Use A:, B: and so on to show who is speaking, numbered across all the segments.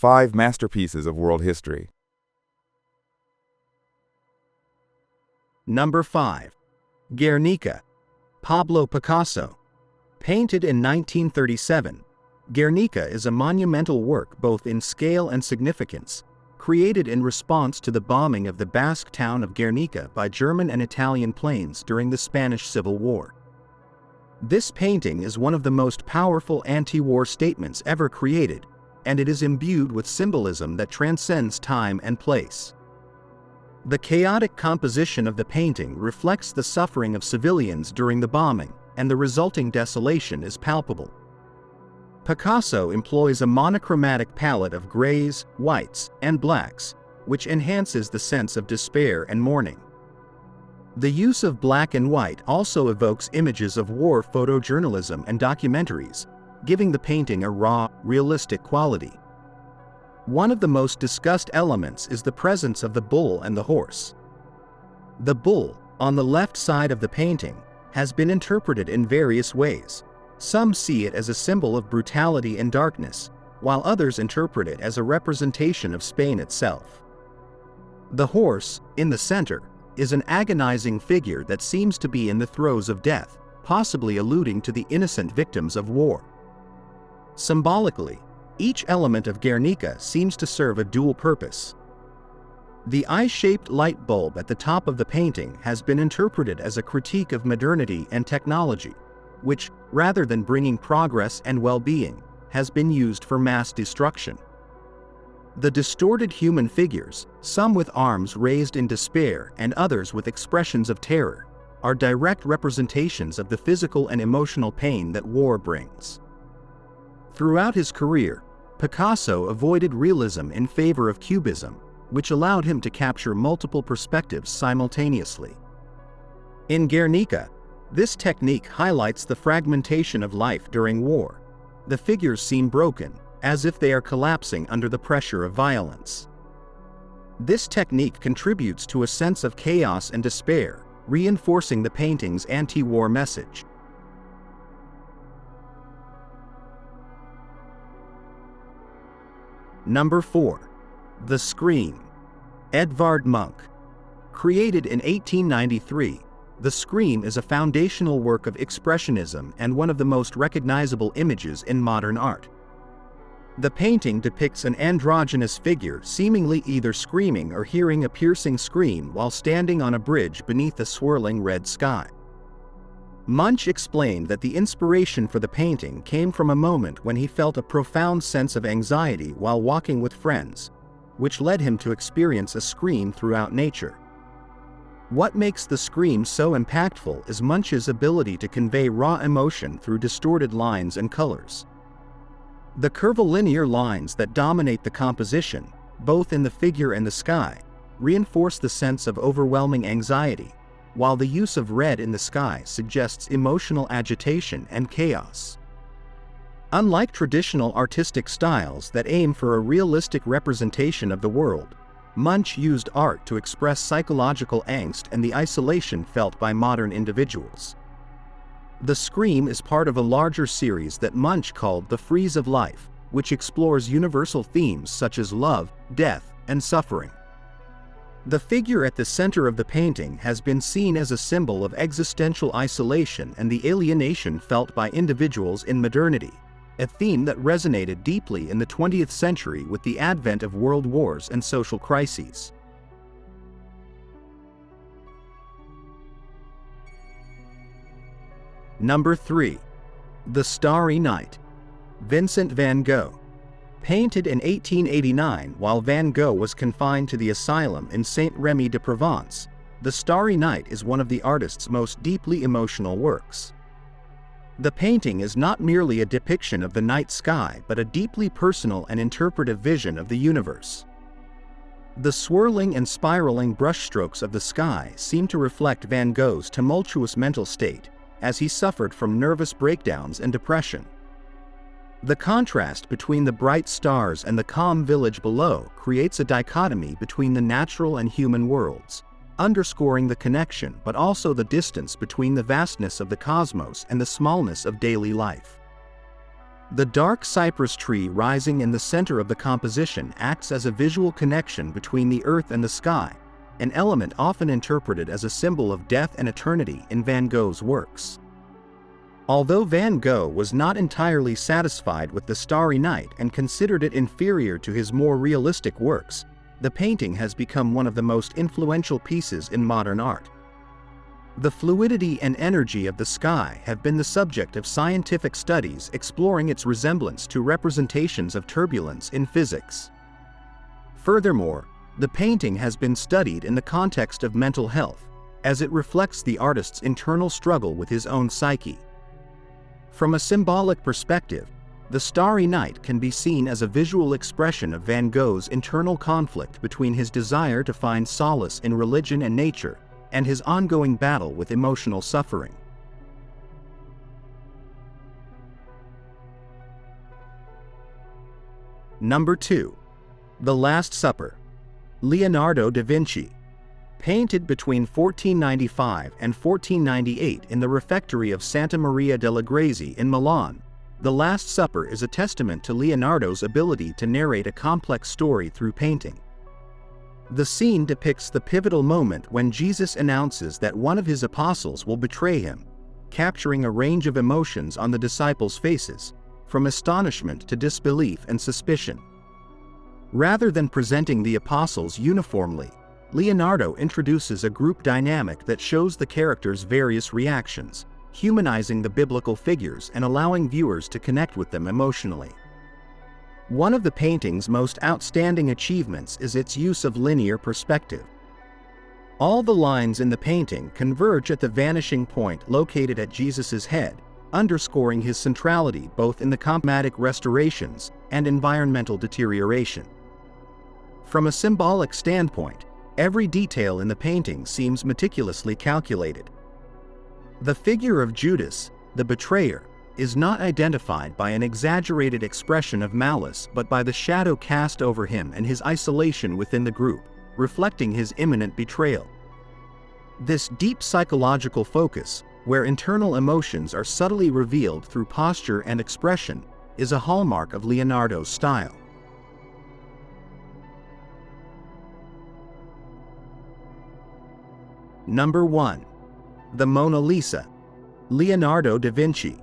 A: 5 masterpieces of world history.
B: Number 5. Guernica, Pablo Picasso. Painted in 1937, Guernica is a monumental work both in scale and significance, created in response to the bombing of the Basque town of Guernica by German and Italian planes during the Spanish Civil War. This painting is one of the most powerful anti-war statements ever created, and it is imbued with symbolism that transcends time and place. The chaotic composition of the painting reflects the suffering of civilians during the bombing, and the resulting desolation is palpable. Picasso employs a monochromatic palette of grays, whites, and blacks, which enhances the sense of despair and mourning. The use of black and white also evokes images of war photojournalism and documentaries, giving the painting a raw, realistic quality. One of the most discussed elements is the presence of the bull and the horse. The bull, on the left side of the painting, has been interpreted in various ways. Some see it as a symbol of brutality and darkness, while others interpret it as a representation of Spain itself. The horse, in the center, is an agonizing figure that seems to be in the throes of death, possibly alluding to the innocent victims of war. Symbolically, each element of Guernica seems to serve a dual purpose. The eye-shaped light bulb at the top of the painting has been interpreted as a critique of modernity and technology, which, rather than bringing progress and well-being, has been used for mass destruction. The distorted human figures, some with arms raised in despair and others with expressions of terror, are direct representations of the physical and emotional pain that war brings. Throughout his career, Picasso avoided realism in favor of cubism, which allowed him to capture multiple perspectives simultaneously. In Guernica, this technique highlights the fragmentation of life during war. The figures seem broken, as if they are collapsing under the pressure of violence. This technique contributes to a sense of chaos and despair, reinforcing the painting's anti-war message. Number 4. The Scream, Edvard Munch. Created in 1893, The Scream is a foundational work of expressionism and one of the most recognizable images in modern art. The painting depicts an androgynous figure seemingly either screaming or hearing a piercing scream while standing on a bridge beneath a swirling red sky. Munch explained that the inspiration for the painting came from a moment when he felt a profound sense of anxiety while walking with friends, which led him to experience a scream throughout nature. What makes the scream so impactful is Munch's ability to convey raw emotion through distorted lines and colors. The curvilinear lines that dominate the composition, both in the figure and the sky, reinforce the sense of overwhelming anxiety, while the use of red in the sky suggests emotional agitation and chaos. Unlike traditional artistic styles that aim for a realistic representation of the world, Munch used art to express psychological angst and the isolation felt by modern individuals. The Scream is part of a larger series that Munch called The Frieze of Life, which explores universal themes such as love, death, and suffering. The figure at the center of the painting has been seen as a symbol of existential isolation and the alienation felt by individuals in modernity, a theme that resonated deeply in the 20th century with the advent of world wars and social crises. Number 3. The Starry Night, Vincent van Gogh. Painted in 1889 while Van Gogh was confined to the asylum in Saint-Rémy-de-Provence, The Starry Night is one of the artist's most deeply emotional works. The painting is not merely a depiction of the night sky but a deeply personal and interpretive vision of the universe. The swirling and spiraling brushstrokes of the sky seem to reflect Van Gogh's tumultuous mental state, as he suffered from nervous breakdowns and depression. The contrast between the bright stars and the calm village below creates a dichotomy between the natural and human worlds, underscoring the connection but also the distance between the vastness of the cosmos and the smallness of daily life. The dark cypress tree rising in the center of the composition acts as a visual connection between the earth and the sky, an element often interpreted as a symbol of death and eternity in Van Gogh's works. Although Van Gogh was not entirely satisfied with the Starry Night and considered it inferior to his more realistic works, the painting has become one of the most influential pieces in modern art. The fluidity and energy of the sky have been the subject of scientific studies exploring its resemblance to representations of turbulence in physics. Furthermore, the painting has been studied in the context of mental health, as it reflects the artist's internal struggle with his own psyche. From a symbolic perspective, the Starry Night can be seen as a visual expression of Van Gogh's internal conflict between his desire to find solace in religion and nature and his ongoing battle with emotional suffering. Number 2. The Last Supper. Leonardo da Vinci. Painted between 1495 and 1498 in the refectory of Santa Maria delle Grazie in Milan, The Last Supper is a testament to Leonardo's ability to narrate a complex story through painting. The scene depicts the pivotal moment when Jesus announces that one of his apostles will betray him, capturing a range of emotions on the disciples' faces, from astonishment to disbelief and suspicion. Rather than presenting the apostles uniformly, Leonardo introduces a group dynamic that shows the characters' various reactions, humanizing the biblical figures and allowing viewers to connect with them emotionally. One of the painting's most outstanding achievements is its use of linear perspective. All the lines in the painting converge at the vanishing point located at Jesus' head, underscoring his centrality both in the chromatic restorations and environmental deterioration. From a symbolic standpoint, every detail in the painting seems meticulously calculated. The figure of Judas, the betrayer, is not identified by an exaggerated expression of malice but by the shadow cast over him and his isolation within the group, reflecting his imminent betrayal. This deep psychological focus, where internal emotions are subtly revealed through posture and expression, is a hallmark of Leonardo's style. Number 1. The Mona Lisa. Leonardo da Vinci.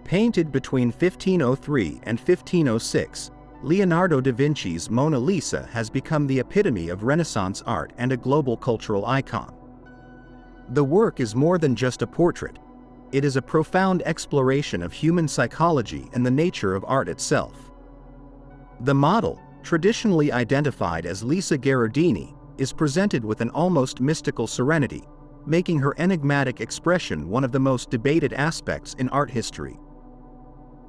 B: Painted between 1503 and 1506, Leonardo da Vinci's Mona Lisa has become the epitome of Renaissance art and a global cultural icon. The work is more than just a portrait. It is a profound exploration of human psychology and the nature of art itself. The model, traditionally identified as Lisa Gherardini, is presented with an almost mystical serenity, making her enigmatic expression one of the most debated aspects in art history.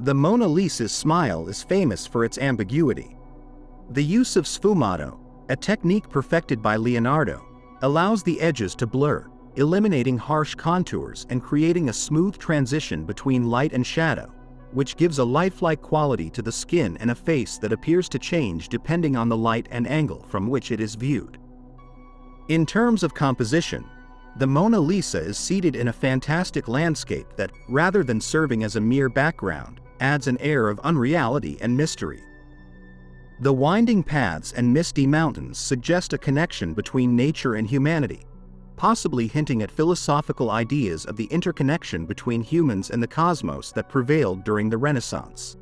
B: The Mona Lisa's smile is famous for its ambiguity. The use of sfumato, a technique perfected by Leonardo, allows the edges to blur, eliminating harsh contours and creating a smooth transition between light and shadow, which gives a lifelike quality to the skin and a face that appears to change depending on the light and angle from which it is viewed. In terms of composition, the Mona Lisa is seated in a fantastic landscape that, rather than serving as a mere background, adds an air of unreality and mystery. The winding paths and misty mountains suggest a connection between nature and humanity, possibly hinting at philosophical ideas of the interconnection between humans and the cosmos that prevailed during the Renaissance.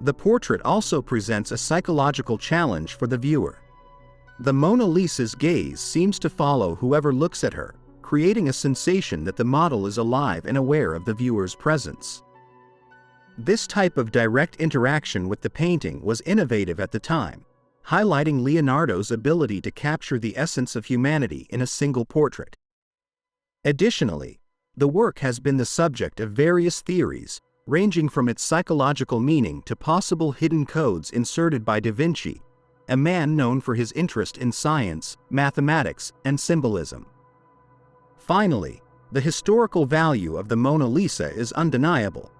B: The portrait also presents a psychological challenge for the viewer. The Mona Lisa's gaze seems to follow whoever looks at her, creating a sensation that the model is alive and aware of the viewer's presence. This type of direct interaction with the painting was innovative at the time, highlighting Leonardo's ability to capture the essence of humanity in a single portrait. Additionally, the work has been the subject of various theories, ranging from its psychological meaning to possible hidden codes inserted by Da Vinci, a man known for his interest in science, mathematics, and symbolism. Finally, the historical value of the Mona Lisa is undeniable.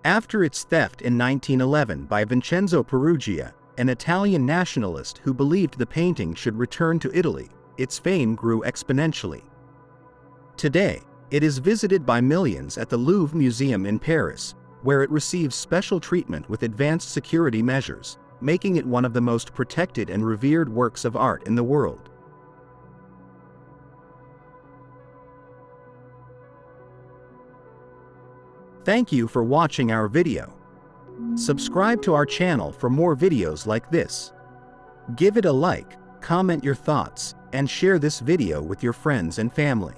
B: After its theft in 1911 by Vincenzo Peruggia, an Italian nationalist who believed the painting should return to Italy, its fame grew exponentially. Today, it is visited by millions at the Louvre Museum in Paris, where it receives special treatment with advanced security measures, making it one of the most protected and revered works of art in the world. Thank you for watching our video. Subscribe to our channel for more videos like this. Give it a like, comment your thoughts, and share this video with your friends and family.